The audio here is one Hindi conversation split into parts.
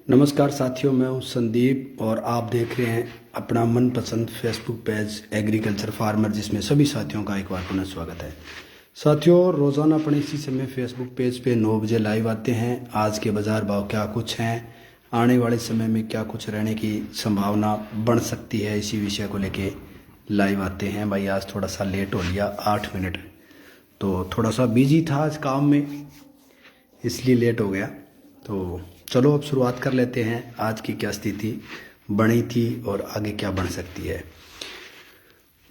नमस्कार साथियों, मैं हूं संदीप और आप देख रहे हैं अपना मनपसंद फेसबुक पेज एग्रीकल्चर फार्मर, जिसमें सभी साथियों का एक बार पुनः स्वागत है। साथियों, रोज़ाना अपने इसी समय फेसबुक पेज पे 9 बजे लाइव आते हैं। आज के बाज़ार भाव क्या कुछ हैं, आने वाले समय में क्या कुछ रहने की संभावना बढ़ सकती है, इसी विषय को लेके लाइव आते हैं। भाई आज थोड़ा सा लेट हो लिया, 8 मिनट, तो थोड़ा सा बिजी था आज काम में, इसलिए लेट हो गया। तो चलो अब शुरुआत कर लेते हैं। आज की क्या स्थिति बनी थी और आगे क्या बन सकती है।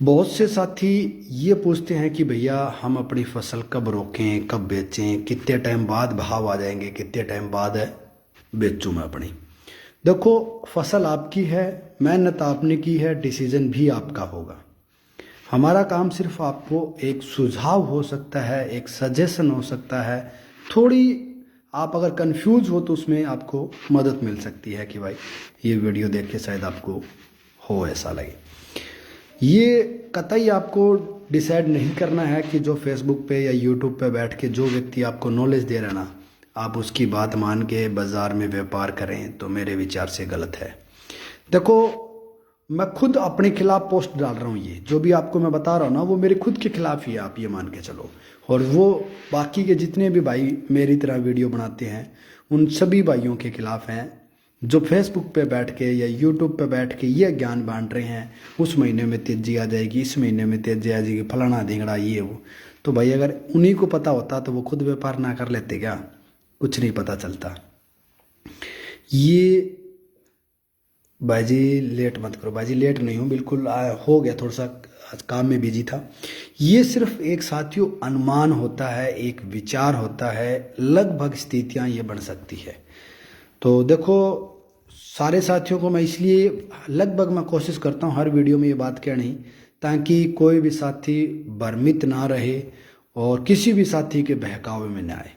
बहुत से साथी ये पूछते हैं कि भैया हम अपनी फसल कब रोकें, कब बेचें, कितने टाइम बाद भाव आ जाएंगे, कितने टाइम बाद बेचूं मैं अपनी। देखो, फसल आपकी है, मेहनत आपने की है, डिसीजन भी आपका होगा। हमारा काम सिर्फ आपको एक सुझाव हो सकता है, एक सजेशन हो सकता है। थोड़ी आप अगर कंफ्यूज हो तो उसमें आपको मदद मिल सकती है कि भाई ये वीडियो देख के शायद आपको हो ऐसा लगे। ये कतई आपको डिसाइड नहीं करना है कि जो फेसबुक पे या यूट्यूब पे बैठ के जो व्यक्ति आपको नॉलेज दे रहा है ना, आप उसकी बात मान के बाज़ार में व्यापार करें तो मेरे विचार से गलत है। देखो, मैं खुद अपने खिलाफ पोस्ट डाल रहा हूँ। ये जो भी आपको मैं बता रहा हूँ ना, वो मेरे खुद के खिलाफ ही है, आप ये मान के चलो। और वो बाकी के जितने भी भाई मेरी तरह वीडियो बनाते हैं, उन सभी भाइयों के खिलाफ हैं जो फेसबुक पे बैठ के या यूट्यूब पे बैठ के ये ज्ञान बांट रहे हैं। उस महीने में तेजी आ जाएगी, इस महीने में तेजी आ जाएगी, फलाना ढींगड़ा ये वो। तो भाई अगर उन्हीं को पता होता तो वो खुद व्यापार ना कर लेते क्या? कुछ नहीं पता चलता। ये बाजी लेट मत करो। बाजी लेट नहीं हूँ, बिल्कुल हो गया, थोड़ा सा काम में बिजी था। ये सिर्फ एक साथियों अनुमान होता है, एक विचार होता है, लगभग स्थितियाँ ये बन सकती है। तो देखो, सारे साथियों को मैं इसलिए लगभग मैं कोशिश करता हूँ हर वीडियो में ये बात कहनी, ताकि कोई भी साथी भ्रमित ना रहे और किसी भी साथी के बहकावे में ना आए।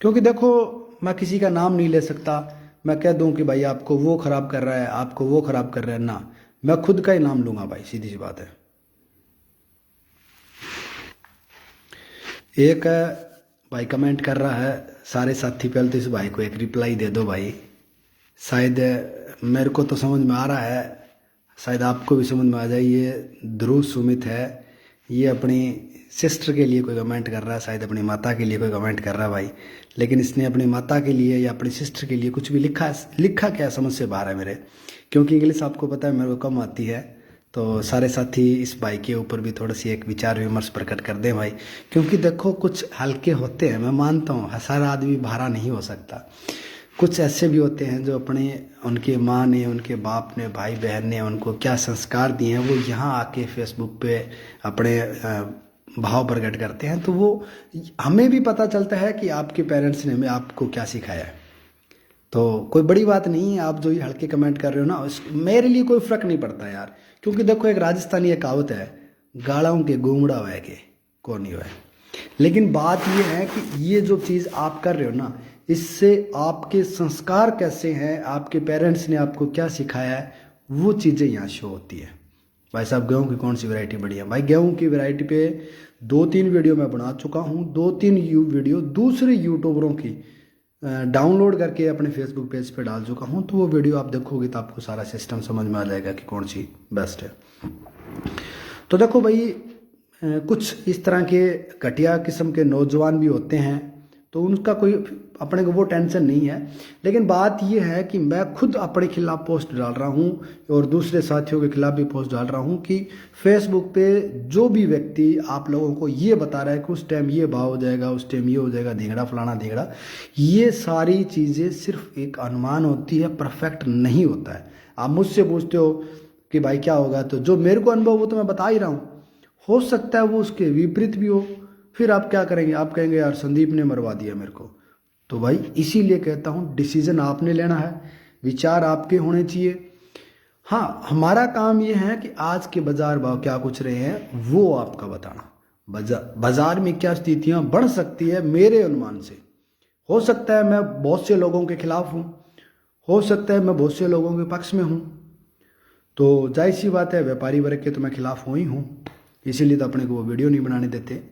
क्योंकि देखो, मैं किसी का नाम नहीं ले सकता। मैं कह दूं कि भाई आपको वो खराब कर रहा है, आपको वो खराब कर रहा है ना, मैं खुद का ही नाम लूंगा भाई, सीधी सी बात है। एक भाई कमेंट कर रहा है, सारे साथी पहले तो इस भाई को एक रिप्लाई दे दो भाई। शायद मेरे को तो समझ में आ रहा है, शायद आपको भी समझ में आ जाए। ये ध्रुव सुमित है, ये अपनी सिस्टर के लिए कोई कमेंट कर रहा है, शायद अपनी माता के लिए कोई कमेंट कर रहा है भाई। लेकिन इसने अपनी माता के लिए या अपनी सिस्टर के लिए कुछ भी लिखा क्या समझ से बाहर है मेरे, क्योंकि इंग्लिश आपको पता है मेरे को कम आती है। तो सारे साथी इस भाई के ऊपर भी थोड़ी सी एक विचार विमर्श प्रकट कर दें भाई। क्योंकि देखो, कुछ हल्के होते हैं, मैं मानता हूँ, सारा आदमी भारा नहीं हो सकता। कुछ ऐसे भी होते हैं जो अपने उनके माँ ने, उनके बाप ने, भाई बहन ने उनको क्या संस्कार दिए हैं, वो यहाँ आके फेसबुक पे अपने भाव प्रकट करते हैं। तो वो हमें भी पता चलता है कि आपके पेरेंट्स ने आपको क्या सिखाया है। तो कोई बड़ी बात नहीं है। आप जो ये हल्के कमेंट कर रहे हो ना, मेरे लिए कोई फर्क नहीं पड़ता यार। क्योंकि देखो, एक राजस्थानी एक कहावत है, गाड़ाओं के घूमड़ा हुआ के कौन नहीं हुआ है। लेकिन बात ये है कि ये जो चीज़ आप कर रहे हो ना, इससे आपके संस्कार कैसे हैं, आपके पेरेंट्स ने आपको क्या सिखाया है, वो चीज़ें यहाँ शो होती है। भाई साहब, गेहूं की कौन सी वैरायटी बढ़िया? भाई गेहूं की वैरायटी पे 2-3 वीडियो मैं बना चुका हूँ। 2-3 वीडियो दूसरे यूट्यूबरों की डाउनलोड करके अपने फेसबुक पेज पे डाल चुका हूँ। तो वो वीडियो आप देखोगे तो आपको सारा सिस्टम समझ में आ जाएगा कि कौन सी बेस्ट है। तो देखो भाई, कुछ इस तरह के घटिया किस्म के नौजवान भी होते हैं, तो उनका कोई अपने को वो टेंशन नहीं है। लेकिन बात ये है कि मैं खुद अपने खिलाफ पोस्ट डाल रहा हूँ और दूसरे साथियों के खिलाफ भी पोस्ट डाल रहा हूँ कि फेसबुक पे जो भी व्यक्ति आप लोगों को ये बता रहा है कि उस टाइम ये भाव हो जाएगा, उस टाइम ये हो जाएगा, ढींगड़ा फलाना ढींगड़ा, ये सारी चीज़ें सिर्फ एक अनुमान होती है, परफेक्ट नहीं होता है। आप मुझसे पूछते हो कि भाई क्या होगा, तो जो मेरे को अनुभव वो तो मैं बता ही रहा हूँ। हो सकता है वो उसके विपरीत भी हो, फिर आप क्या करेंगे? आप कहेंगे यार संदीप ने मरवा दिया मेरे को। तो भाई इसीलिए कहता हूँ, डिसीजन आपने लेना है, विचार आपके होने चाहिए। हाँ, हमारा काम ये है कि आज के बाजार भाव क्या कुछ रहे हैं वो आपका बताना। बाजार में क्या स्थितियाँ बढ़ सकती है मेरे अनुमान से। हो सकता है मैं बहुत से लोगों के खिलाफ हूँ, हो सकता है मैं बहुत से लोगों के पक्ष में हूँ। तो जाहिर सी बात है, व्यापारी वर्ग के तो मैं खिलाफ हूँ ही हूँ, इसीलिए तो अपने को वो वीडियो नहीं बनाने देते।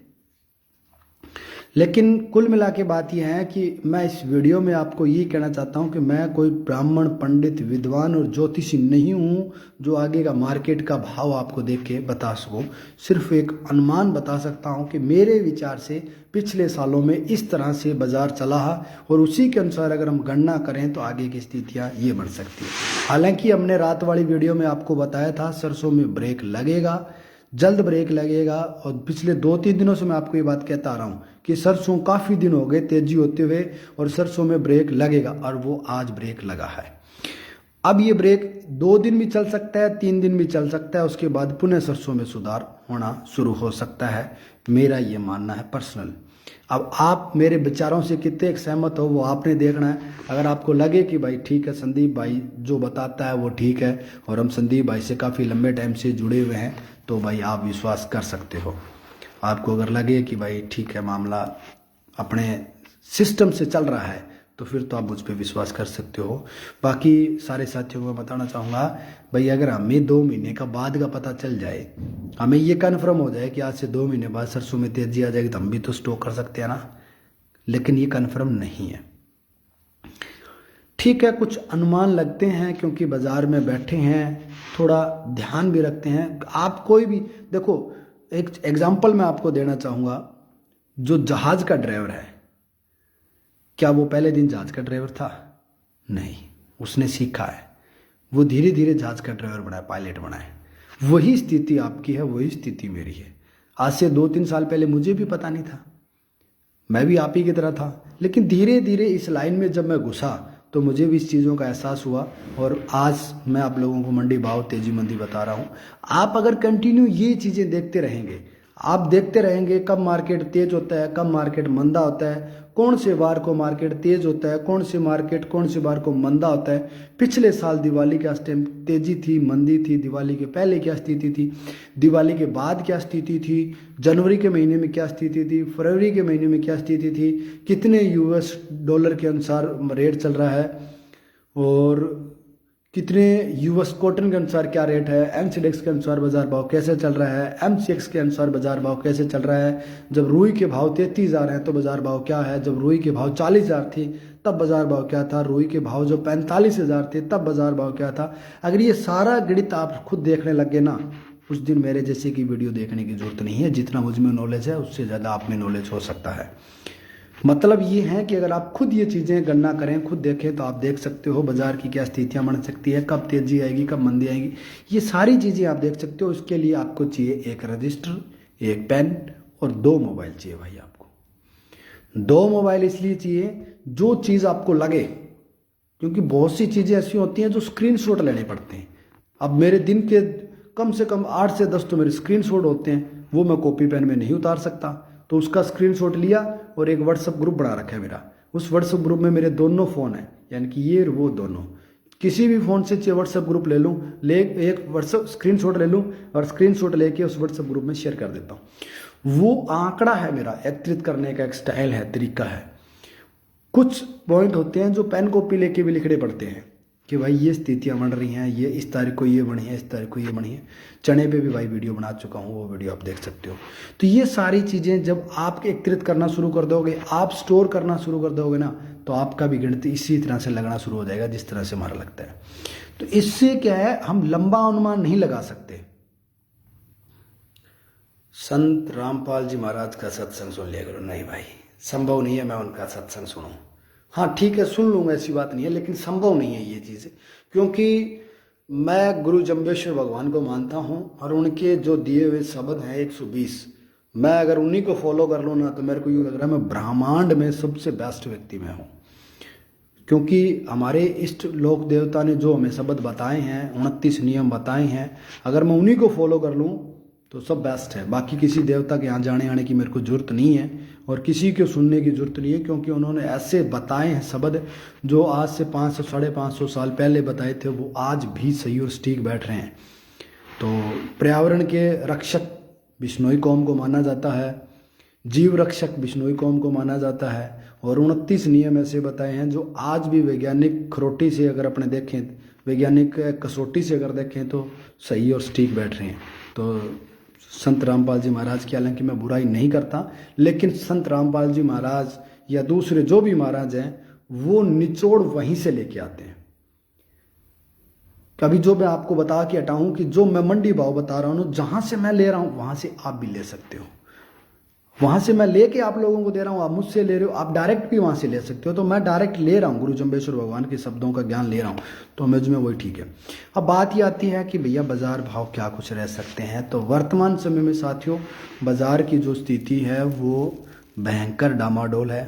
लेकिन कुल मिला के बात यह है कि मैं इस वीडियो में आपको ये कहना चाहता हूँ कि मैं कोई ब्राह्मण पंडित विद्वान और ज्योतिषी नहीं हूँ जो आगे का मार्केट का भाव आपको देख के बता सकूँ। सिर्फ एक अनुमान बता सकता हूँ कि मेरे विचार से पिछले सालों में इस तरह से बाजार चला है और उसी के अनुसार अगर हम गणना करें तो आगे की स्थितियाँ ये बन सकती है। हालांकि हमने रात वाली वीडियो में आपको बताया था सरसों में ब्रेक लगेगा, जल्द ब्रेक लगेगा। और पिछले 2-3 दिनों से मैं आपको ये बात कहता आ रहा हूँ कि सरसों काफ़ी दिन हो गए तेजी होते हुए और सरसों में ब्रेक लगेगा, और वो आज ब्रेक लगा है। अब ये ब्रेक 2 दिन भी चल सकता है, 3 दिन भी चल सकता है, उसके बाद पुनः सरसों में सुधार होना शुरू हो सकता है, मेरा ये मानना है पर्सनल। अब आप मेरे विचारों से कितने सहमत हो वो आपने देखना है। अगर आपको लगे कि भाई ठीक है संदीप भाई जो बताता है वो ठीक है और हम संदीप भाई से काफ़ी लंबे टाइम से जुड़े हुए हैं, तो भाई आप विश्वास कर सकते हो। आपको अगर लगे कि भाई ठीक है मामला अपने सिस्टम से चल रहा है तो फिर तो आप मुझ पर विश्वास कर सकते हो। बाकी सारे साथियों को मैं बताना चाहूँगा भाई, अगर हमें 2 महीने का बाद का पता चल जाए, हमें ये कन्फर्म हो जाए कि आज से 2 महीने बाद सरसों में तेजी आ जाएगी, तो हम भी तो स्टॉक कर सकते हैं ना, लेकिन ये कन्फर्म नहीं है। ठीक है, कुछ अनुमान लगते हैं क्योंकि बाजार में बैठे हैं, थोड़ा ध्यान भी रखते हैं। आप कोई भी देखो, एक एग्जाम्पल मैं आपको देना चाहूँगा। जो जहाज का ड्राइवर है, क्या वो पहले दिन जहाज का ड्राइवर था? नहीं, उसने सीखा है, वो धीरे धीरे जहाज का ड्राइवर बना है, पायलट बना है। वही स्थिति आपकी है, वही स्थिति मेरी है। आज से 2-3 साल पहले मुझे भी पता नहीं था, मैं भी आप ही की तरह था, लेकिन धीरे धीरे इस लाइन में जब मैं घुसा तो मुझे भी इस चीज़ों का एहसास हुआ और आज मैं आप लोगों को मंडी भाव तेजी मंदी बता रहा हूँ। आप अगर कंटिन्यू ये चीज़ें देखते रहेंगे, आप देखते रहेंगे कब मार्केट तेज होता है, कब मार्केट मंदा होता है, कौन से बार को मार्केट तेज होता है, कौन से बार को मंदा होता है। पिछले साल दिवाली के टाइम तेजी थी, मंदी थी, दिवाली के पहले क्या स्थिति थी, दिवाली के बाद क्या स्थिति थी, जनवरी के महीने में क्या स्थिति थी, फरवरी के महीने में क्या स्थिति थी, कितने यूएस डॉलर के अनुसार रेट चल रहा है और कितने यूएस कॉटन के अनुसार क्या रेट है, एमसीडेक्स के अनुसार बाजार भाव कैसे चल रहा है, एमसीएक्स के अनुसार बाजार भाव कैसे चल रहा है। जब रुई के भाव 33,000 हैं तो बाजार भाव क्या है, जब रुई के भाव 40,000 थी तब बाजार भाव क्या था, रुई के भाव जो 45,000 थे तब बाजार भाव क्या था। अगर ये सारा गणित आप खुद देखने लग गए ना, उस दिन मेरे जैसे की वीडियो देखने की जरूरत नहीं है। जितना मुझ में नॉलेज है उससे ज़्यादा आप में नॉलेज हो सकता है। मतलब ये है कि अगर आप खुद ये चीज़ें गणना करें, खुद देखें, तो आप देख सकते हो बाजार की क्या स्थितियां बन सकती है, कब तेजी आएगी, कब मंदी आएगी, ये सारी चीज़ें आप देख सकते हो। इसके लिए आपको चाहिए एक रजिस्टर, एक पेन और 2 मोबाइल चाहिए भाई। आपको 2 मोबाइल इसलिए चाहिए जो चीज़ आपको लगे, क्योंकि बहुत सी चीज़ें ऐसी होती हैं जो स्क्रीनशॉट लेने पड़ते हैं। अब मेरे दिन के कम से कम 8 से 10 तो मेरे स्क्रीनशॉट होते हैं, वो मैं कॉपी पेन में नहीं उतार सकता, तो उसका स्क्रीनशॉट लिया और एक व्हाट्सअप ग्रुप बना रखा है मेरा। उस व्हाट्सअप ग्रुप में मेरे दोनों फ़ोन हैं, यानी कि ये और वो दोनों। किसी भी फ़ोन से व्हाट्सअप ग्रुप ले लूँ, एक व्हाट्सअप स्क्रीनशॉट ले लूँ और स्क्रीनशॉट लेके उस व्हाट्सअप ग्रुप में शेयर कर देता हूँ। वो आंकड़ा है मेरा, एकत्रित करने का एक स्टाइल है, तरीका है। कुछ पॉइंट होते हैं जो पेन कॉपी लेके भी लिखने पड़ते हैं कि भाई ये स्थितियाँ बन रही हैं, ये इस तारीख को ये बनी है, इस तारीख को ये बनी है। चने पे भी भाई वीडियो बना चुका हूँ, वो वीडियो आप देख सकते हो। तो ये सारी चीज़ें जब आप एकत्रित करना शुरू कर दोगे, आप स्टोर करना शुरू कर दोगे ना, तो आपका भी गणित इसी तरह से लगना शुरू हो जाएगा जिस तरह से हमारा लगता है। तो इससे क्या है, हम लंबा अनुमान नहीं लगा सकते। संत रामपाल जी महाराज का सत्संग सुन लिया करो। नहीं भाई, संभव नहीं है मैं उनका सत्संग सुनूं। हाँ ठीक है, सुन लूँगा, ऐसी बात नहीं है, लेकिन संभव नहीं है ये चीज़, क्योंकि मैं गुरु जम्बेश्वर भगवान को मानता हूँ और उनके जो दिए हुए शब्द हैं 120, मैं अगर उन्हीं को फॉलो कर लूँ ना, तो मेरे को यूँ लग रहा है मैं ब्रह्मांड में सबसे बेस्ट व्यक्ति में हूँ। क्योंकि हमारे इष्ट लोक देवता ने जो हमें शब्द बताए हैं, 29 नियम बताए हैं, अगर मैं उन्हीं को फॉलो कर लूँ तो सब बेस्ट है। बाकी किसी देवता के यहाँ जाने आने की मेरे को जरूरत नहीं है और किसी को सुनने की जरूरत नहीं है, क्योंकि उन्होंने ऐसे बताए हैं शब्द जो आज से 500 550 साल पहले बताए थे, वो आज भी सही और सटीक बैठ रहे हैं। तो पर्यावरण के रक्षक बिश्नोई कौम को माना जाता है, जीव रक्षक बिश्नोई कौम को माना जाता है, और 29 नियम ऐसे बताए हैं जो आज भी वैज्ञानिक खरोटी से अगर अपने देखें, वैज्ञानिक कसौटी से अगर देखें तो सही और सटीक बैठ रहे हैं। तो संत रामपाल जी महाराज की, हालांकि मैं बुराई नहीं करता, लेकिन संत रामपाल जी महाराज या दूसरे जो भी महाराज हैं वो निचोड़ वहीं से लेके आते हैं। कभी जो मैं आपको बता के हटाऊं कि जो मैं मंडी भाव बता रहा हूं, जहां से मैं ले रहा हूं वहां से आप भी ले सकते हो। वहां से मैं लेके आप लोगों को दे रहा हूं, आप मुझसे ले रहे हो, आप डायरेक्ट भी वहां से ले सकते हो। तो मैं डायरेक्ट ले रहा हूं, गुरु जम्बेश्वर भगवान के शब्दों का ज्ञान ले रहा हूं, तो मुझ में वही ठीक है। अब बात ये आती है कि भैया बाजार भाव क्या कुछ रह सकते हैं। तो वर्तमान समय में साथियों बाजार की जो स्थिति है वो भयंकर डामाडोल है,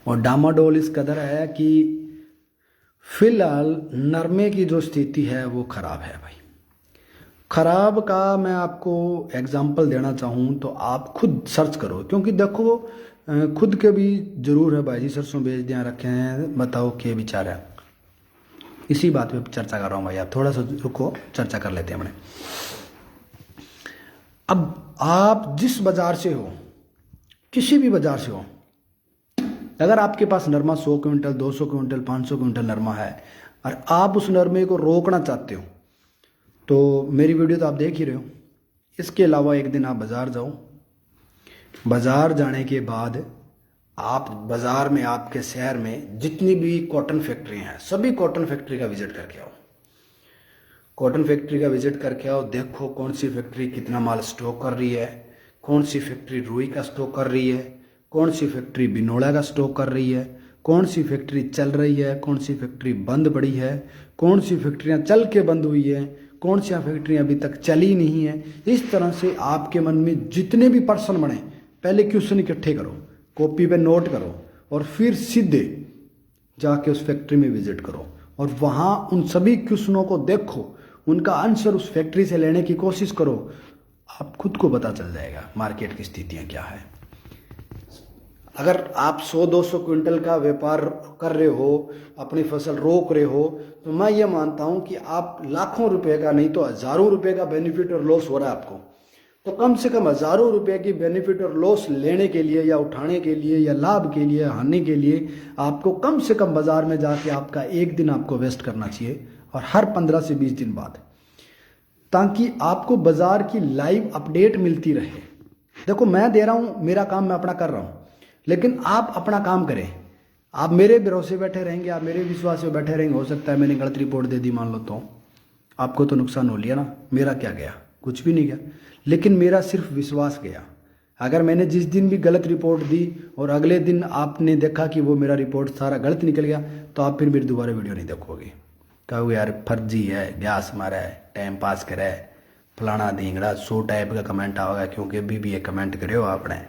और डामाडोल इस कदर है कि फिलहाल नरमे की जो स्थिति है वो खराब है भाई। खराब का मैं आपको एग्जाम्पल देना चाहूँ तो आप खुद सर्च करो, क्योंकि देखो खुद के भी जरूर है भाई जी सरसों बेच दिया रखे हैं, बताओ क्या विचार है। इसी बात पे चर्चा कर रहा हूँ भाई, आप थोड़ा सा रुको, चर्चा कर लेते हैं अपने। अब आप जिस बाजार से हो, किसी भी बाजार से हो, अगर आपके पास नरमा 100 क्विंटल 200 क्विंटल 500 क्विंटल नरमा है और आप उस नरमे को रोकना चाहते हो, तो मेरी वीडियो तो आप देख ही रहे हो। इसके अलावा एक दिन आप बाज़ार जाओ, बाज़ार जाने के बाद आप बाज़ार में, आपके शहर में जितनी भी कॉटन फैक्ट्री हैं, सभी कॉटन फैक्ट्री का विजिट करके आओ। कॉटन फैक्ट्री का विजिट करके आओ, देखो कौन सी फैक्ट्री कितना माल स्टॉक कर रही है, कौन सी फैक्ट्री रुई का स्टॉक कर रही है, कौन सी फैक्ट्री बिनोला का स्टॉक कर रही है, कौन सी फैक्ट्री चल रही है, कौन सी फैक्ट्री बंद पड़ी है, कौन सी फैक्ट्रियां चल के बंद हुई है, कौन सी फैक्ट्रियां अभी तक चली नहीं है। इस तरह से आपके मन में जितने भी पर्सन बने, पहले क्वेश्चन इकट्ठे करो, कॉपी पे नोट करो, और फिर सीधे जाके उस फैक्ट्री में विजिट करो और वहाँ उन सभी क्वेश्चनों को देखो, उनका आंसर उस फैक्ट्री से लेने की कोशिश करो। आप खुद को पता चल जाएगा मार्केट की स्थितियाँ क्या है। अगर आप 100-200 क्विंटल का व्यापार कर रहे हो, अपनी फसल रोक रहे हो, तो मैं ये मानता हूँ कि आप लाखों रुपए का नहीं तो हजारों रुपए का बेनिफिट और लॉस हो रहा है आपको। तो कम से कम हजारों रुपए की बेनिफिट और लॉस लेने के लिए या उठाने के लिए या लाभ के लिए हानि के लिए आपको कम से कम बाजार में जाके आपका एक दिन आपको वेस्ट करना चाहिए, और हर 15 से 20 दिन बाद, ताकि आपको बाजार की लाइव अपडेट मिलती रहे। देखो मैं दे रहा हूँ, मेरा काम मैं अपना कर रहा हूँ, लेकिन आप अपना काम करें। आप मेरे भरोसे बैठे रहेंगे, आप मेरे विश्वास में बैठे रहेंगे, हो सकता है मैंने गलत रिपोर्ट दे दी मान लो, तो आपको तो नुकसान हो लिया ना, मेरा क्या गया, कुछ भी नहीं गया, लेकिन मेरा सिर्फ विश्वास गया। अगर मैंने जिस दिन भी गलत रिपोर्ट दी और अगले दिन आपने देखा कि वो मेरा रिपोर्ट सारा गलत निकल गया, तो आप फिर मेरी दोबारा वीडियो नहीं देखोगे, कहोगे यार फर्जी है, ग्यास मारा है, टाइम पास करा है, फलाना ढींगड़ा 100 टाइप का कमेंट आओगे, क्योंकि अभी भी ये कमेंट करे हो आपने।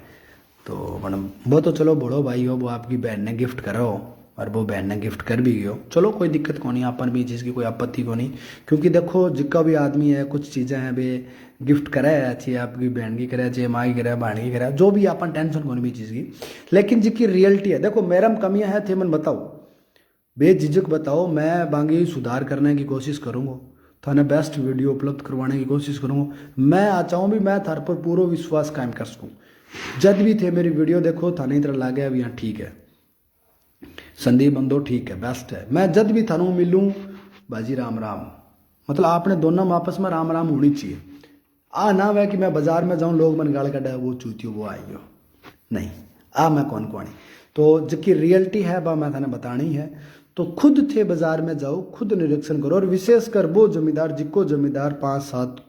तो मतलब वो तो चलो बड़ो भाई हो, वो आपकी बहन ने गिफ्ट करो और वो बहन ने गिफ्ट कर भी गयो, चलो कोई दिक्कत को नहीं, अपन भी चीज़ की कोई आपत्ति को नहीं। क्योंकि देखो जिक्का भी आदमी है, कुछ चीज़ें हैं वे गिफ्ट करे अच्छी, आपकी बहन की करे चाहे माँ की करे बहन की करे, जो भी अपन टेंशन को नहीं भी चीज़ की, लेकिन जिसकी रियलिटी है, देखो मेरा कमियाँ हैं थे, मन बताओ, बेझिझक बताओ, मैं बांगी सुधार करने की कोशिश करूँगा, थाने बेस्ट वीडियो उपलब्ध करवाने की कोशिश करूँगा। मैं आ चाहूँ भी मैं थार पर पूरा विश्वास कायम कर सकूँ। जब भी थे मेरी वीडियो देखो थाने तरह लागे अब यहाँ ठीक है, संदीप बंदो ठीक है, बेस्ट है, मैं जब भी थानू मिलूँ बाजी राम राम, मतलब आपने दोनों में आपस में राम राम होनी चाहिए। आ ना वह कि मैं बाजार में जाऊँ लोग मन गाल कटा वो चूतियो वो आई हो, नहीं आ मैं कौन कौन। तो जिसकी रियलिटी है वह मैं थाने बतानी है। तो खुद थे बाजार में जाओ, खुद निरीक्षण करो, और विशेषकर वो जमींदार जिको जमींदार 5-7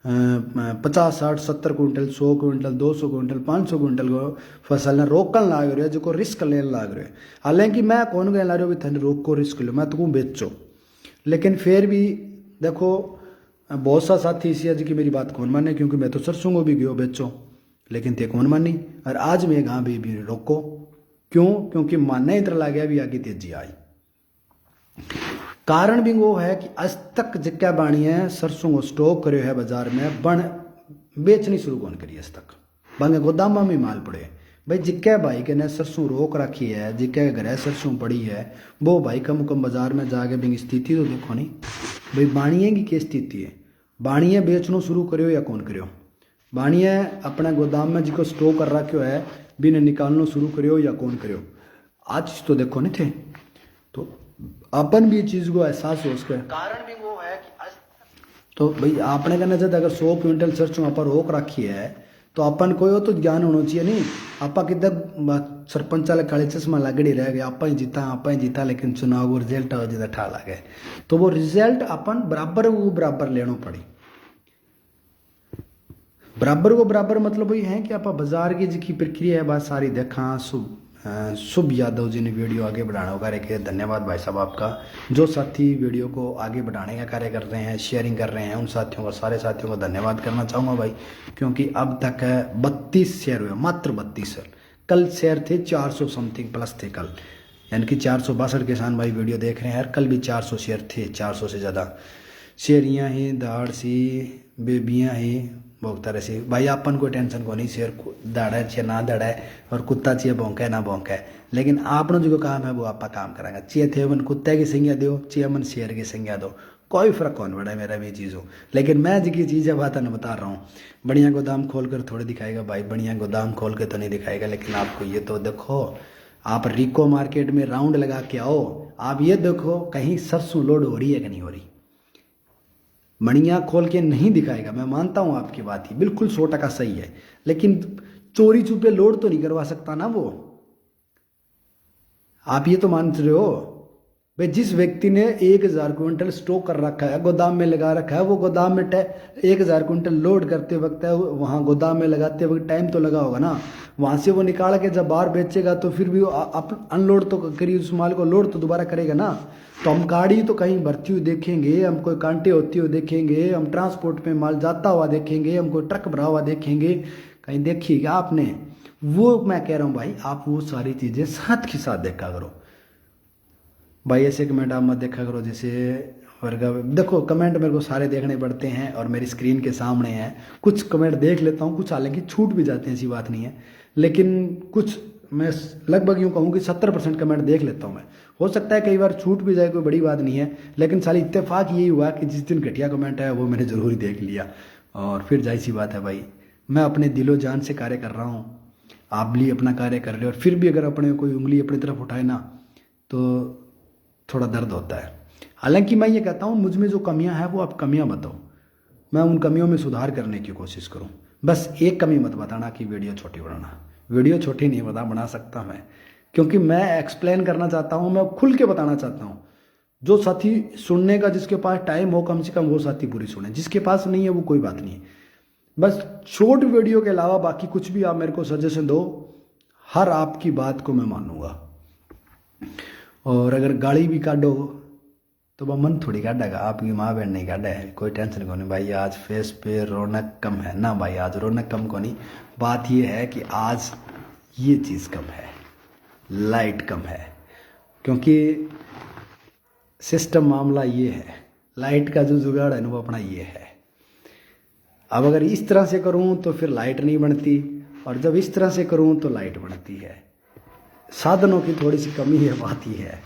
50 60 70 क्विंटल 100 क्विंटल 200 क्विंटल 500 क्विंटल को फसल ने रोकन लाग रहे हैं, जो रिस्क लेने लाग रहे हैं। हालांकि मैं कौन कह ला रहा हूँ भी रोक को रिस्क लो, मैं तुमको बेचो, लेकिन फिर भी देखो बहुत सा साथी इसी है जी मेरी बात कौन माने, क्योंकि मैं तो सरसों को भी गयो बेचो, लेकिन ते कौन मानी, और आज मैं कहाँ भी रोको, क्यों, क्योंकि मानने इतना ला गया भी आगे तेजी आई। कारण भी वो है कि आज तक जिक्का बाणी है सरसों को स्टॉक करे है बाजार में, बन बेचनी शुरू कौन करी आज तक, बांगे गोदाम में माल पड़े भाई। जिक्का भाई के ने सरसों रोक रखी है, जिक्का के घर सरसों पड़ी है, वो भाई कम कम बाजार में जाके भी स्थिति तो देखो नहीं भाई, बाणिये की क्या स्थिति है, बाणिये बेचनो शुरू करो या कौन करो, बाणिये अपने गोदाम में जिको स्टॉक कर रखो है भी ने निकालना शुरू करो या कौन करो, आज तो देखो नहीं थे। तो अपन भी चीज को एहसास हो उसका कारण भी वो है कि आज तो भाई आपने कहना चाहता अगर 100 क्विंटल सरसों आप रोक रखी है तो अपन कोई हो तो ज्ञान होना चाहिए नहीं। आपा किधर सरपंच वाले काले चश्मा लगड़ी रह गए, आपा ही जीता लेकिन चुनाव वो रिजल्ट जितना ठा लगे तो वो रिजल्ट अपन बराबर वो बराबर लेना पड़ी। बराबर को बराबर मतलब वही है कि आप बाजार की जी प्रक्रिया है बात सारी देखा। शुभ यादव जी ने वीडियो आगे बढ़ाने का कार्य किया, धन्यवाद भाई साहब आपका। जो साथी वीडियो को आगे बढ़ाने का कार्य कर रहे हैं, शेयरिंग कर रहे हैं, उन साथियों का सारे साथियों का धन्यवाद करना चाहूँगा भाई, क्योंकि अब तक 32 शेयर हुए, मात्र 32 शेयर। कल शेयर थे 400 समथिंग प्लस थे कल, यानी कि 462 किसान भाई वीडियो देख रहे हैं यार। कल भी 400 शेयर थे, 400 से ज़्यादा शेयरियाँ ही, दाड़ सी बेबियाँ ही बहुत तरह से भाई। अपन कोई टेंशन को नहीं, शेर दाड़ा चाहिए ना दाड़ा है और कुत्ता चाहिए भौंका है ना भौंका है, लेकिन आपने जो काम है वो आप काम कराएंगे। चाहिए थे मन कुत्ते की संज्ञा दो, चाहिए मन शेर की संज्ञा दो, कोई फर्क कौन पड़ा मेरा भी चीज़ हो। लेकिन मैं जिसकी चीज़ है बात नहीं बता रहा हूँ। बढ़िया गोदाम खोल कर थोड़े दिखाएगा भाई, बढ़िया गोदाम खोल के तो नहीं दिखाएगा, लेकिन आपको ये तो देखो, आप रिको मार्केट में राउंड लगा के आओ, आप ये देखो कहीं सरसों लोड हो रही है कि नहीं हो रही। मणियाँ खोल के नहीं दिखाएगा, मैं मानता हूँ आपकी बात ही बिल्कुल 100% सही है, लेकिन चोरी छुपे लोड तो नहीं करवा सकता ना वो। आप ये तो मान रहे हो भाई, जिस व्यक्ति ने 1000 क्विंटल स्टॉक कर रखा है, गोदाम में लगा रखा है, वो गोदाम में 1000 क्विंटल लोड करते वक्त है, वहाँ गोदाम में लगाते वक्त टाइम तो लगा होगा ना। वहाँ से वो निकाल के जब बाहर बेचेगा तो फिर भी अनलोड तो करी, उस माल को लोड तो दोबारा करेगा ना। तो हम गाड़ी तो कहीं भरती हुई देखेंगे, हम कोई कांटे होती हुई देखेंगे, हम ट्रांसपोर्ट में माल जाता हुआ देखेंगे, हम कोई ट्रक भरा हुआ देखेंगे, कहीं देखिएगा आपने। वो मैं कह रहा हूँ भाई, आप वो सारी चीज़ें साथ के साथ देखा करो भाई। ऐसे कमेंट आप मत देखा करो जैसे वर्ग। देखो कमेंट मेरे को सारे देखने पड़ते हैं और मेरी स्क्रीन के सामने है, कुछ कमेंट देख लेता हूँ, कुछ हालांकि छूट भी जाते हैं, ऐसी बात नहीं है, लेकिन कुछ मैं लगभग यूँ कहूँ कि 70% कमेंट देख लेता हूँ मैं। हो सकता है कई बार छूट भी जाए, कोई बड़ी बात नहीं है, लेकिन साली इत्तेफाक यही हुआ कि जिस दिन घटिया कमेंट है वो मैंने ज़रूर ही देख लिया। और फिर जाहिर सी बात है भाई, मैं अपने दिलो जान से कार्य कर रहा हूँ, आप भी अपना कार्य कर रहे हो, और फिर भी अगर अपने कोई उंगली अपनी तरफ उठाए ना तो थोड़ा दर्द होता है। हालांकि मैं ये कहता हूँ मुझ में जो कमियां हैं वो आप कमियां बताओ, मैं उन कमियों में सुधार करने की कोशिश करूँ। बस एक कमी मत बताना कि वीडियो छोटी बनाना। वीडियो छोटी नहीं बना सकता मैं, क्योंकि मैं एक्सप्लेन करना चाहता हूँ, मैं खुल के बताना चाहता हूँ। जो साथी सुनने का जिसके पास टाइम हो कम से कम वो साथी पूरी सुने, जिसके पास नहीं है वो कोई बात नहीं है। बस शॉर्ट वीडियो के अलावा बाकी कुछ भी आप मेरे को सजेशन दो, हर आपकी बात को मैं मानूंगा। और अगर गाली भी काटो तो वह मन थोड़ी काटेगा, आपकी माँ बहन नहीं काटे है, कोई टेंशन को नहीं भाई। आज फेस पे रौनक कम है ना भाई, आज रौनक कम को नहीं, बात ये है कि आज ये चीज़ कम है, लाइट कम है, क्योंकि सिस्टम मामला ये है, लाइट का जो जुगाड़ है ना वो अपना ये है। अब अगर इस तरह से करूँ तो फिर लाइट नहीं बनती, और जब इस तरह से करूँ तो लाइट बनती है। साधनों की थोड़ी सी कमी है, बात ही है।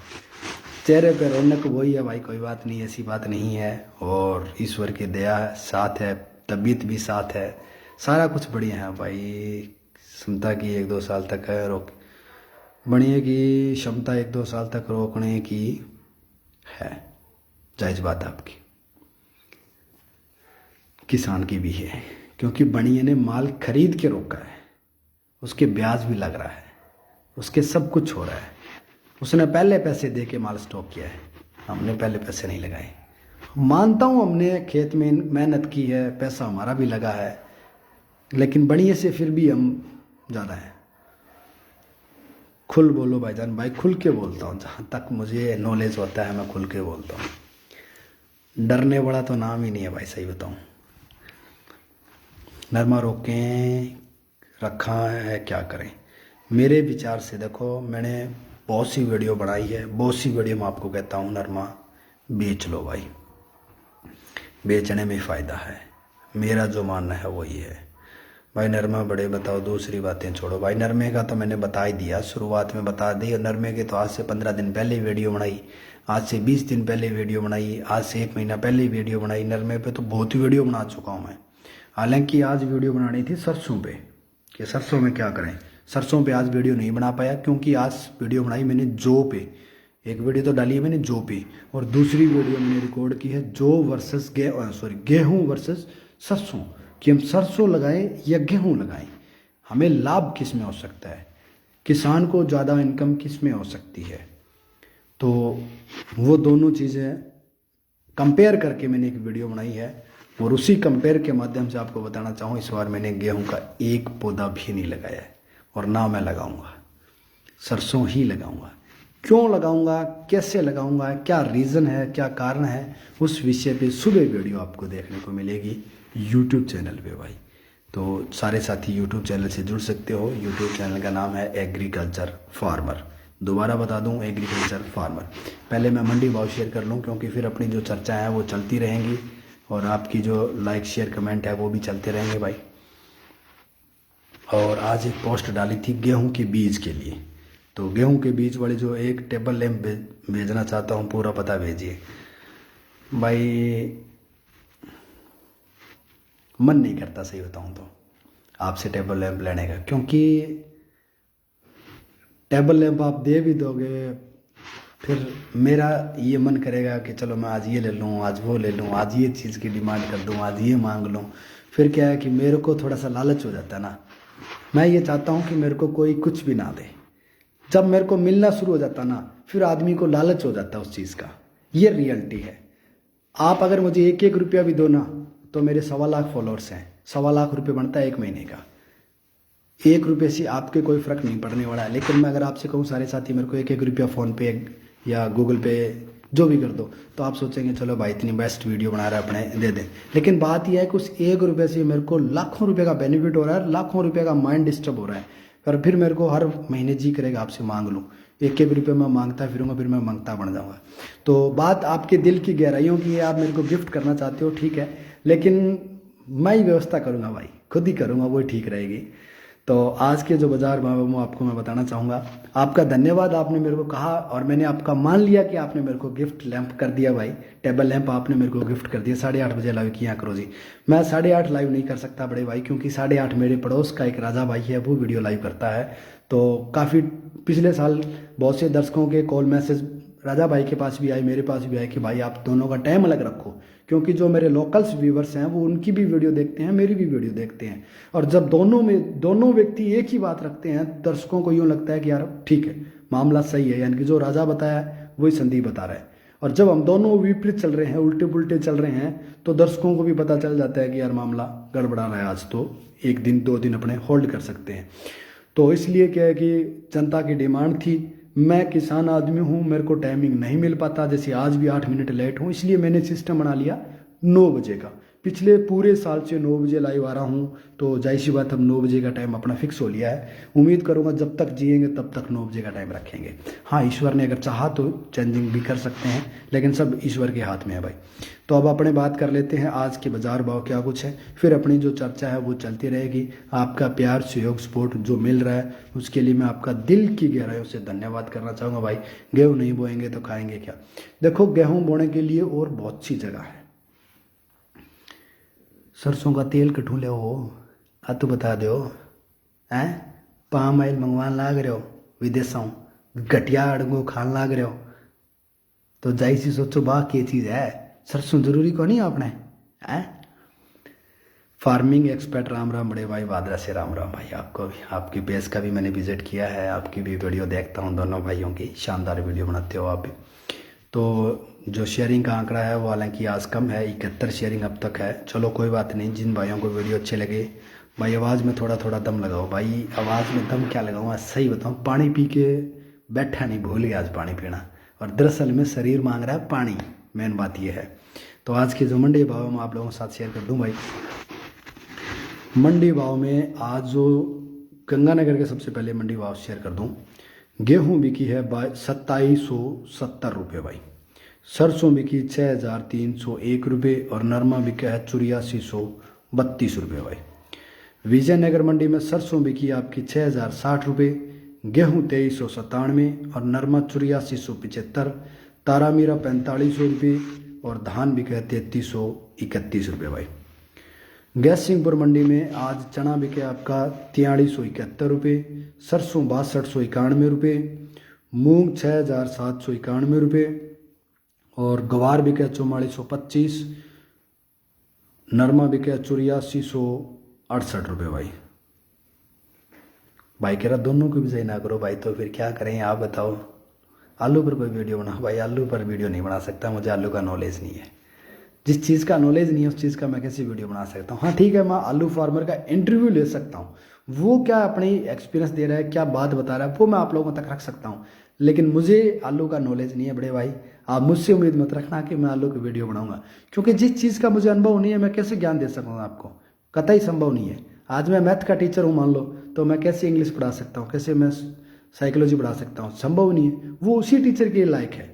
चेहरे पे रौनक वही है भाई, कोई बात नहीं, ऐसी बात नहीं है। और ईश्वर की दया साथ है, तबीयत भी साथ है, सारा कुछ बढ़िया है भाई। क्षमता की 1-2 साल तक है रोक बढ़िया की क्षमता 1-2 साल तक रोकने की है, जायज़ बात है आपकी, किसान की भी है, क्योंकि बनिए ने माल खरीद के रोका है, उसके ब्याज भी लग रहा है, उसके सब कुछ हो रहा है। उसने पहले पैसे दे के माल स्टॉक किया है, हमने पहले पैसे नहीं लगाए। मानता हूँ हमने खेत में मेहनत की है, पैसा हमारा भी लगा है, लेकिन बढ़िया से फिर भी हम ज़्यादा हैं। खुल बोलो भाईजान, भाई खुल के बोलता हूँ, जहाँ तक मुझे नॉलेज होता है मैं खुल के बोलता हूँ। डरने वाला तो नाम ही नहीं है भाई, सही बताऊँ। नरमा रोकें रखा है, क्या करें। मेरे विचार से देखो, मैंने बहुत सी वीडियो बनाई है, बहुत सी वीडियो में आपको कहता हूँ नरमा बेच लो भाई, बेचने में फ़ायदा है, मेरा जो मानना है वही है भाई। नरमा बड़े बताओ, दूसरी बातें छोड़ो भाई। नरमे का तो मैंने बता ही दिया, शुरुआत में बता दी। और नरमे के तो आज से 15 दिन पहले वीडियो बनाई, आज से 20 दिन पहले वीडियो बनाई, आज से 1 महीना पहले वीडियो बनाई। नरमे पे तो बहुत वीडियो बना चुका हूँ मैं। हालांकि आज वीडियो बनानी थी सरसों पे, कि सरसों में क्या करें। सरसों पे आज वीडियो नहीं बना पाया, क्योंकि आज वीडियो बनाई मैंने जौ पे, एक वीडियो तो डाली है मैंने जौ पे, और दूसरी वीडियो मैंने रिकॉर्ड की है जौ वर्सेस गेहूँ वर्सेस सरसों, कि हम सरसों लगाएं या गेहूँ लगाएं, हमें लाभ किस में हो सकता है, किसान को ज़्यादा इनकम किस में हो सकती है। तो वो दोनों चीज़ें कंपेयर करके मैंने एक वीडियो बनाई है, और उसी कंपेयर के माध्यम से आपको बताना चाहूँ, इस बार मैंने गेहूं का एक पौधा भी नहीं लगाया है, और ना मैं लगाऊंगा, सरसों ही लगाऊंगा। क्यों लगाऊंगा, कैसे लगाऊंगा, क्या रीज़न है, क्या कारण है, उस विषय पे सुबह वीडियो आपको देखने को मिलेगी यूट्यूब चैनल पे भाई। तो सारे साथी यूट्यूब चैनल से जुड़ सकते हो। यूट्यूब चैनल का नाम है एग्रीकल्चर फार्मर। दोबारा बता दूं, एग्रीकल्चर फार्मर। पहले मैं मंडी भाव शेयर कर लूं, क्योंकि फिर अपनी जो चर्चा है वो चलती रहेंगी, और आपकी जो लाइक शेयर कमेंट है वो भी चलते रहेंगे भाई। और आज एक पोस्ट डाली थी गेहूं के बीज के लिए, तो गेहूं के बीज वाले जो एक टेबल लैंप भेजना चाहता हूं, पूरा पता भेजिए भाई। मन नहीं करता सही बताऊं तो आपसे टेबल लैंप लेने का, क्योंकि टेबल लैंप आप दे भी दोगे, फिर मेरा ये मन करेगा कि चलो मैं आज ये ले लूँ, आज वो ले लूँ, आज ये चीज़ की डिमांड कर दूँ, आज ये मांग लूँ। फिर क्या है कि मेरे को थोड़ा सा लालच हो जाता है ना। मैं ये चाहता हूँ कि मेरे को कोई कुछ भी ना दे। जब मेरे को मिलना शुरू हो जाता ना, फिर आदमी को लालच हो जाता है उस चीज़ का। ये रियलिटी है। आप अगर मुझे 1-1 रुपया भी दो ना, तो मेरे 1.25 लाख फॉलोअर्स हैं, 1.25 लाख रुपये बनता है 1 महीने का। 1 रुपये से आपके कोई फ़र्क नहीं पड़ने वाला है। लेकिन मैं अगर आपसे कहूँ सारे साथी मेरे को 1-1 रुपया फ़ोन पे या गूगल पे जो भी कर दो, तो आप सोचेंगे चलो भाई इतनी बेस्ट वीडियो बना रहा है अपने, दे दें। लेकिन बात यह है कि उस 1 रुपये से मेरे को लाखों रुपये का बेनिफिट हो रहा है, लाखों रुपये का माइंड डिस्टर्ब हो रहा है। और फिर मेरे को हर महीने जी करेगा आपसे मांग लूँ। 1-1 रुपये मैं मांगता फिरूंगा, फिर मैं मांगता बन जाऊँगा। तो बात आपके दिल की गहराइयों की है, आप मेरे को गिफ्ट करना चाहते हो, ठीक है, लेकिन मैं ही व्यवस्था करूँगा भाई, खुद ही करूँगा, वो ठीक रहेगी। तो आज के जो बाजार भाव वो आपको मैं बताना चाहूँगा। आपका धन्यवाद, आपने मेरे को कहा और मैंने आपका मान लिया कि आपने मेरे को गिफ्ट लैंप कर दिया भाई। टेबल लैंप आपने मेरे को गिफ्ट कर दिया। 8:30 बजे लाइव किया करो जी। मैं 8:30 लाइव नहीं कर सकता बड़े भाई, क्योंकि 8:30 मेरे पड़ोस का एक राजा भाई है, वो वीडियो लाइव करता है। तो काफ़ी पिछले साल बहुत से दर्शकों के कॉल मैसेज राजा भाई के पास भी आए, मेरे पास भी आए कि भाई आप दोनों का टाइम अलग रखो, क्योंकि जो मेरे लोकल्स व्यूवर्स हैं वो उनकी भी वीडियो देखते हैं, मेरी भी वीडियो देखते हैं। और जब दोनों व्यक्ति एक ही बात रखते हैं, दर्शकों को यूँ लगता है कि यार ठीक है, मामला सही है, यानी कि जो राजा बताया है वही संदीप बता रहा है। और जब हम दोनों विपरीत चल रहे हैं, उल्टे पुल्टे चल रहे हैं, तो दर्शकों को भी पता चल जाता है कि यार मामला गड़बड़ा रहा है, आज तो 1 दिन 2 दिन अपने होल्ड कर सकते हैं। तो इसलिए क्या है कि जनता की डिमांड थी, मैं किसान आदमी हूँ, मेरे को टाइमिंग नहीं मिल पाता, जैसे आज भी 8 मिनट लेट हूँ, इसलिए मैंने सिस्टम बना लिया 9 बजे का। पिछले पूरे साल से 9 बजे लाइव आ रहा हूँ, तो जाहिर सी बात, अब 9 बजे का टाइम अपना फिक्स हो लिया है। उम्मीद करूँगा जब तक जिएंगे तब तक 9 बजे का टाइम रखेंगे। हाँ, ईश्वर ने अगर चाहा तो चेंजिंग भी कर सकते हैं, लेकिन सब ईश्वर के हाथ में है भाई। तो अब अपने बात कर लेते हैं आज के बाजार भाव क्या कुछ है, फिर अपनी जो चर्चा है वो चलती रहेगी। आपका प्यार, सहयोग, सपोर्ट जो मिल रहा है उसके लिए मैं आपका दिल की गहराइयों से धन्यवाद करना चाहूँगा भाई। गेहूँ नहीं बोएंगे तो खाएंगे क्या। देखो, गेहूँ बोने के लिए और बहुत सी जगह है। सरसों का तेल कठू ले हो, तो बता दो हैं, पाम ऑयल मंगवान लाग रहे हो विदेशों, घटिया अड़गो खान लाग रहे हो, तो जाई सी सोचो बा क्या चीज़ है, सरसों जरूरी को नहीं आपने हैं। फार्मिंग एक्सपर्ट राम राम बड़े भाई, वादरा से राम राम भाई आपको भी। आपकी पेज का भी मैंने विजिट किया है, आपकी भी वीडियो देखता हूँ, दोनों भाइयों की शानदार वीडियो बनाते हो आप भी। तो जो शेयरिंग का आंकड़ा है वो हालांकि आज कम है, 71 शेयरिंग अब तक है। चलो कोई बात नहीं, जिन भाइयों को वीडियो अच्छे लगे भाई, आवाज़ में थोड़ा थोड़ा दम लगाओ भाई। आवाज़ में दम क्या लगाऊँ, सही बताऊँ, पानी पी के बैठा नहीं, भूल गया आज पानी पीना, और दरअसल में शरीर मांग रहा है पानी, मेन बात यह है। तो आज के जो मंडी भाव मैं आप लोगों के साथ शेयर कर दूँ भाई। मंडी भाव में आज जो गंगानगर के सबसे पहले मंडी भाव शेयर कर दूँ। गेहूँ बिकी है 2770 रुपये भाई, सरसों बिकी 6301 रुपये, और नरमा बिका है 8432 रुपये भाई। विजयनगर मंडी में सरसों बिकी आपकी 6060 रुपये, गेहूँ 2397 और नरमा 8475, तारामीरा 4500 रुपये, और धान बिका है 3331 रुपये भाई। गैसिंगपुर मंडी में आज चना बिके आपका 4371 रुपये, सरसों 6291 रुपये, मूंग 6,791 रुपये और गवार बिका 4425, नरमा बिका 8468 रुपये भाई। भाई कह रहा दोनों को भी सही ना करो भाई, तो फिर क्या करें आप बताओ। आलू पर कोई वीडियो बना भाई, आलू पर वीडियो नहीं बना सकता, मुझे आलू का नॉलेज नहीं है। जिस चीज़ का नॉलेज नहीं है उस चीज़ का मैं कैसे वीडियो बना सकता हूँ। हाँ ठीक है, मैं आलू फार्मर का इंटरव्यू ले सकता हूँ, वो क्या अपनी एक्सपीरियंस दे रहा है, क्या बात बता रहा है, वो मैं आप लोगों तक रख सकता हूँ। लेकिन मुझे आलू का नॉलेज नहीं है बड़े भाई, आप मुझसे उम्मीद मत रखना कि मैं आलू की वीडियो बनाऊंगा, क्योंकि जिस चीज़ का मुझे अनुभव नहीं है मैं कैसे ज्ञान दे सकूँगा आपको, कतई संभव नहीं है। आज मैं मैथ का टीचर हूँ मान लो, तो मैं कैसे इंग्लिश पढ़ा सकता हूँ, कैसे मैं साइकोलॉजी पढ़ा सकता हूँ, संभव नहीं है। वो उसी टीचर के लायक है।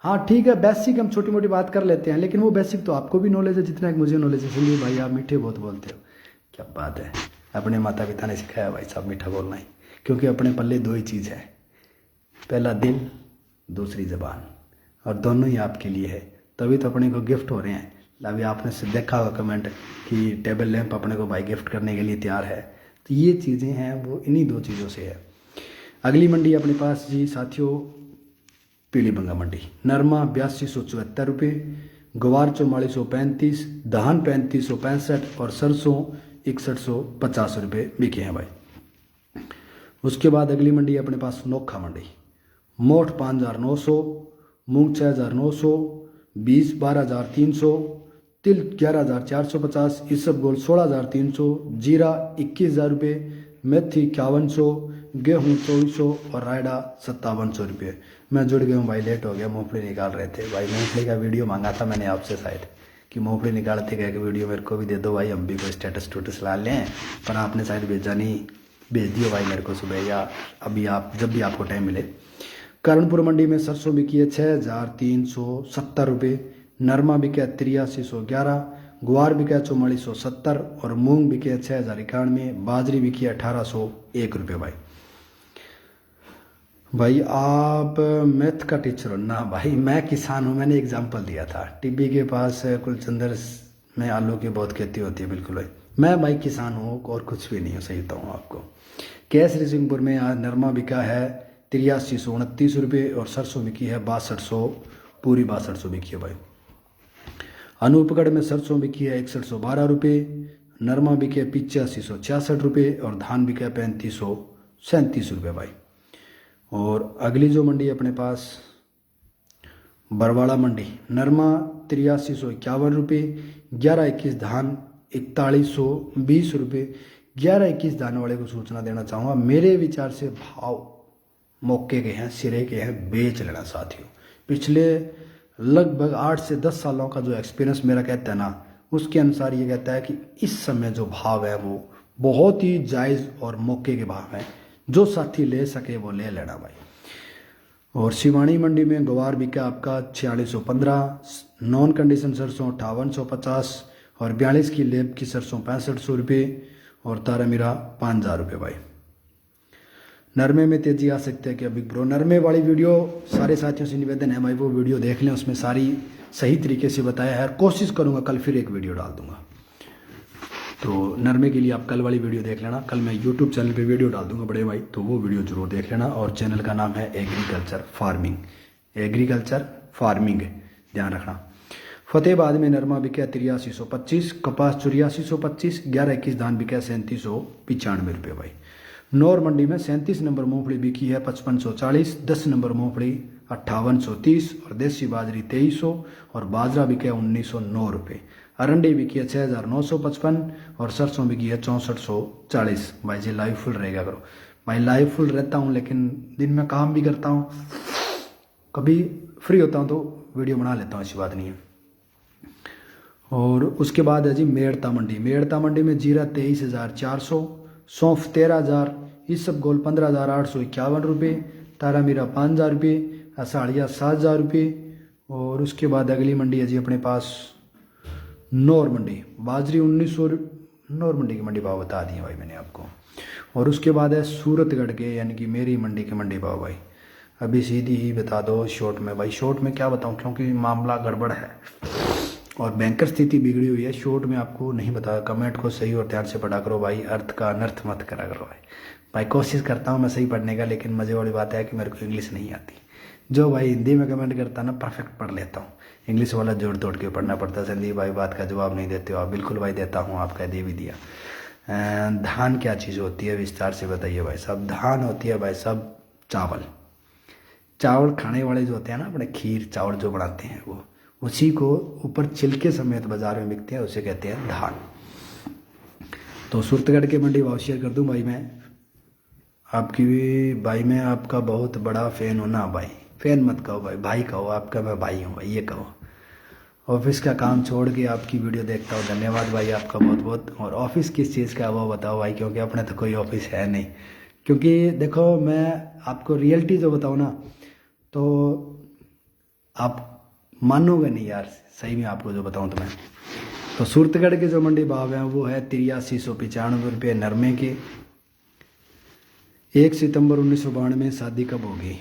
हाँ ठीक है, बेसिक हम छोटी मोटी बात कर लेते हैं, लेकिन वो बेसिक तो आपको भी नॉलेज है जितना कि मुझे नॉलेज है। इसलिए भाई आप मीठे बहुत बोलते हो, क्या बात है। अपने माता पिता ने सिखाया भाई साहब मीठा बोलना ही, क्योंकि अपने पल्ले दो ही चीज़ है, पहला दिल, दूसरी ज़बान, और दोनों ही आपके लिए है, तभी तो अपने को गिफ्ट हो रहे हैं। अभी आपने से देखा होगा कमेंट कि टेबल लैंप अपने को भाई गिफ्ट करने के लिए तैयार है, तो ये चीज़ें हैं वो इन्हीं दो चीज़ों से है। अगली मंडी अपने पास जी साथियों पीली बंगा मंडी, नरमा 8274 रुपये, गवार 4435, धान 3565 और सरसों 6150 रुपये बिके हैं भाई। उसके बाद अगली मंडी अपने पास नोखा मंडी, मोठ 5900, मूंग 6900, बीस 12300, तिल 11450, इसबगोल 16300, जीरा 21000 रुपये, मेथी 5100, गेहूँ 2400 और रायडा 5700 रुपये। मैं जुड़ गया हूँ भाई, लेट हो गया, मूंगफली निकाल रहे थे भाई। मूंगफली का वीडियो मांगा था मैंने आपसे शायद कि मूंगफली निकालते गए कि वीडियो मेरे को भी दे दो भाई, हम भी कोई स्टेटस टूटस ला लें, पर आपने शायद भेजा नहीं। भेज दियो भाई मेरे को सुबह या अभी, आप जब भी आपको टाइम मिले। करणपुर मंडी में सरसों बिकी है 6370 रुपये, नरमा बिका 8311, ग्वार बिका 4470 और मूंग बिके 6091, बाजरी बिकी 1801 रुपये भाई। भाई आप मैथ का टीचर हो ना भाई, मैं किसान हूँ, मैंने एग्जाम्पल दिया था। टिब्बी के पास कुलचंदर में आलू की बहुत खेती होती है, बिल्कुल भाई। मैं भाई किसान हूँ और कुछ भी नहीं हूँ, सही बताऊँ आपको। केसरी सिंहपुर में आज नरमा बिका है 8329 रुपये और सरसों बिकी है 6200, पूरी 6200 बिकी है भाई। अनूपगढ़ में सरसों बिकी है 6112 रुपये, नरमा बिके 8566 रुपये और धान बिका 3537 रुपये भाई। और अगली जो मंडी अपने पास बरवाड़ा मंडी, नरमा 8351 रुपये, 1121 धान 4120 रुपये। 1121 धान वाले को सूचना देना चाहूँगा, मेरे विचार से भाव मौके के हैं, सिरे के हैं, बेच लेना साथियों। पिछले लगभग 8 से 10 सालों का जो एक्सपीरियंस मेरा कहता है ना, उसके अनुसार ये कहता है कि इस समय जो भाव है वो बहुत ही जायज़ और मौके के भाव हैं। जो साथी ले सके वो ले लेना भाई। और शिवानी मंडी में गवार बिका आपका 4615, नॉन कंडीशन सरसों 5850 और 42 की लेब की सरसों 6500 रुपये और तारा मीरा 5000 रुपये भाई। नरमे में तेजी आ सकते हैं कि अभी ब्रो, नरमे वाली वीडियो सारे साथियों से निवेदन है भाई वो वीडियो देख लें, उसमें सारी सही तरीके से बताया है। और कोशिश करूँगा कल फिर एक वीडियो डाल दूँगा, तो नरमे के लिए आप कल वाली वीडियो देख लेना। कल मैं यूट्यूब चैनल पे वीडियो डाल दूंगा बड़े भाई, तो वो वीडियो जरूर देख लेना। और चैनल का नाम है एग्रीकल्चर फार्मिंग, एग्रीकल्चर फार्मिंग ध्यान रखना। फतेहबाद में नरमा बिका 8325, कपास 8425, 1121 धान बिका 3795 रुपये भाई। नौर मंडी में 37 नंबर मूंगफली बिकी है 5540, 10 नंबर मूंगफली 5830 और देसी बाजरी 2300 और बाजरा बिका 1909 रुपये। अरंडी बिकी है 6955 और सरसों बिकी है 6440। भाई जी लाइव फुल रहेगा करो भाई, लाइव फुल रहता हूँ लेकिन दिन में काम भी करता हूँ, कभी फ्री होता हूँ तो वीडियो बना लेता हूँ, ऐसी बात नहीं है। और उसके बाद है जी मेड़ता मंडी, मेड़ता मंडी में जीरा 23400, सौंफ 13000, इसबगोल 15851 रुपये, तारा मीरा 5000 रुपये, असाड़िया 7000 रुपये। और उसके बाद अगली मंडी है जी अपने पास नौर मंडी, बाजरी 1900, नौर मंडी की मंडी भाव बता दिए भाई मैंने आपको। और उसके बाद है सूरतगढ़ के यानी कि मेरी मंडी के मंडी भाव भाई। अभी सीधी ही बता दो शॉर्ट में भाई, शॉर्ट में क्या बताऊं क्योंकि मामला गड़बड़ है और बैंकर स्थिति बिगड़ी हुई है। शॉर्ट में आपको नहीं बताया, कमेंट को सही और ध्यान से पढ़ा करो भाई, अर्थ का अनर्थ मत करा करो भाई। भाई कोशिश करता हूँ मैं सही पढ़ने का, लेकिन मज़े वाली बात है कि मेरे को इंग्लिश नहीं आती। जो भाई हिंदी में कमेंट करता ना परफेक्ट पढ़ लेता हूँ, इंग्लिश वाला जोड़ तोड़ के पढ़ना पड़ता है। संदीप भाई बात का जवाब नहीं देते हो आप? बिल्कुल भाई देता हूँ, आपका दे भी दिया। धान क्या चीज़ होती है, विस्तार से बताइए भाई साहब। धान होती है भाई साहब चावल। चावल खाने वाले जो होते हैं ना अपने, खीर चावल जो बनाते हैं वो, उसी को ऊपर छिलके समेत बाजार में बिकते हैं, उसे कहते हैं धान। तो सुरतगढ़ के मंडी भाव शेयर कर दूं भाई मैं आपकी भी। भाई मैं आपका बहुत बड़ा फ़ैन हूँ ना भाई। फ़ैन मत कहो भाई, भाई कहो, आपका मैं भाई हूँ भाई, ये कहो। ऑफिस का काम छोड़ के आपकी वीडियो देखता हूँ, धन्यवाद भाई आपका बहुत बहुत। और ऑफिस किस चीज़ का है वो बताओ भाई, क्योंकि अपने तो कोई ऑफिस है नहीं। क्योंकि देखो मैं आपको रियलिटी जो बताऊँ ना, तो आप मानोगे नहीं यार, सही में आपको जो बताऊँ तो मैं। तो सूरतगढ़ के जो मंडी भाव हैं वो है 8395 रुपये नरमे के। 1 सितंबर 1992 में शादी कब होगी?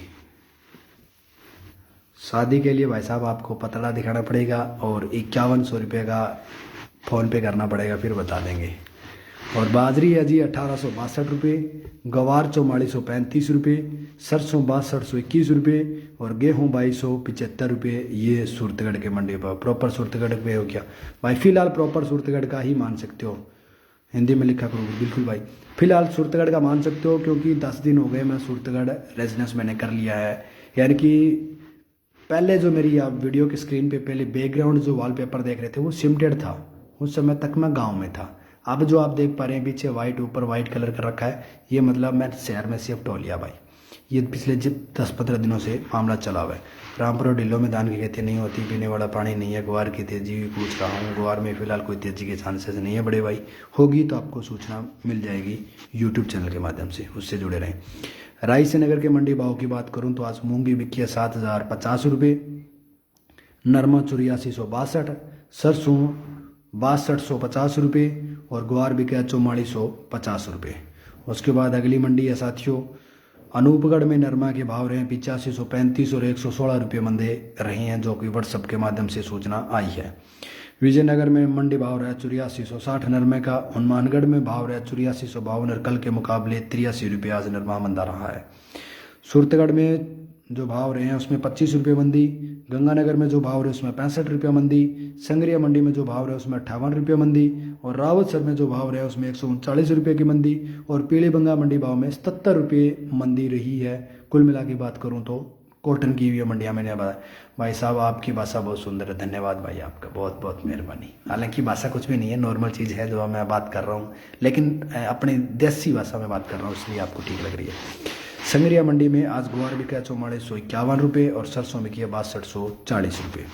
शादी के लिए भाई साहब आपको पतला दिखाना पड़ेगा और 5100 रुपये का फ़ोन पे करना पड़ेगा, फिर बता देंगे। और बाजरी है जी 1862 रुपये, गवार 4435 रुपये, सरसों 6221 रुपये और गेहूँ 2275 रुपये। ये सूरतगढ़ के मंडी पर प्रॉपर सूरतगढ़ पे हो गया भाई। फिलहाल प्रॉपर सूरतगढ़ का ही मान सकते हो, हिंदी में लिखा करूँगी बिल्कुल भाई। फिलहाल सूरतगढ़ का मान सकते हो, क्योंकि 10 दिन हो गए मैं सूरतगढ़ रेजिडेंस मैंने कर लिया है। यानी कि पहले जो मेरी आप वीडियो की स्क्रीन पे पहले बैकग्राउंड जो वॉलपेपर देख रहे थे वो सिमटेड था, उस समय तक मैं गांव में था। अब जो आप देख पा रहे हैं पीछे वाइट, ऊपर वाइट कलर कर रखा है, ये मतलब मैं शहर में शिफ्ट हो लिया भाई। ये पिछले 10-15 दिनों से मामला चला हुआ है। रामपुर ढिल्लो में धान की खेती नहीं होती, पीने वाला पानी नहीं है। ग्वार की तेजी भी पूछ रहा हूँ, ग्वार में फिलहाल कोई तेजी के चांसेस नहीं है बड़े भाई। होगी तो आपको सूचना मिल जाएगी यूट्यूब चैनल के माध्यम से, उससे जुड़े रहें। रायसेनगर के मंडी भाव की बात करूँ तो आज मूंगी बिकी है 7050 रुपये, नरमा 8462, सरसों 6250 रुपये और ग्वार बिका है 4450 रुपये। उसके बाद अगली मंडी है साथियों, अनूपगढ़ में नरमा के भाव रहे हैं 8535 और 116 रुपये मंदे रहे हैं, जो कि व्हाट्सएप के माध्यम से सूचना आई है। विजयनगर में मंडी भाव रहा है 8460 नरमे का। हनुमानगढ़ में भाव रहा है 8452 और कल के मुकाबले 83 रुपये आज नरमा मंदा रहा है। सूरतगढ़ में जो भाव रहे हैं उसमें 25 रुपये मंदी, गंगानगर में जो भाव रहे उसमें 65 रुपये मंदी, संगरिया मंडी में जो भाव रहे उसमें 58 रुपये मंदी और रावतसर में जो भाव रहे उसमें 139 रुपये की मंदी और पीलीबंगा मंडी भाव में 77 रुपये मंदी रही है। कुल मिला की बात करूँ तो कॉटन की हुई मंडियाँ मैंने बताया। भाई साहब आपकी भाषा बहुत सुंदर है, धन्यवाद भाई आपका, बहुत बहुत मेहरबानी। हालांकि भाषा कुछ भी नहीं है, नॉर्मल चीज़ है जो मैं बात कर रहा हूँ, लेकिन अपनी देसी भाषा में बात कर रहा हूँ, इसलिए आपको ठीक लग रही है। संगरिया मंडी में आज ग्वार बिका है 4451 रुपये और सरसों बिकी है 6240 रुपये।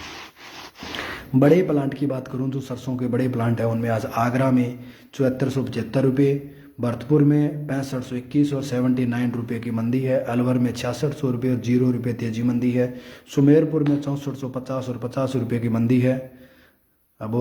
बड़े प्लांट की बात करूं तो सरसों के बड़े प्लांट हैं उनमें आज आगरा में 7475 रुपये, भरतपुर में 6521 और 79 रुपये की मंदी है, अलवर में 6600 रुपये और 0 रुपये तेजी मंदी है, सुमेरपुर में 6450 और 50 रुपये की मंदी है। अब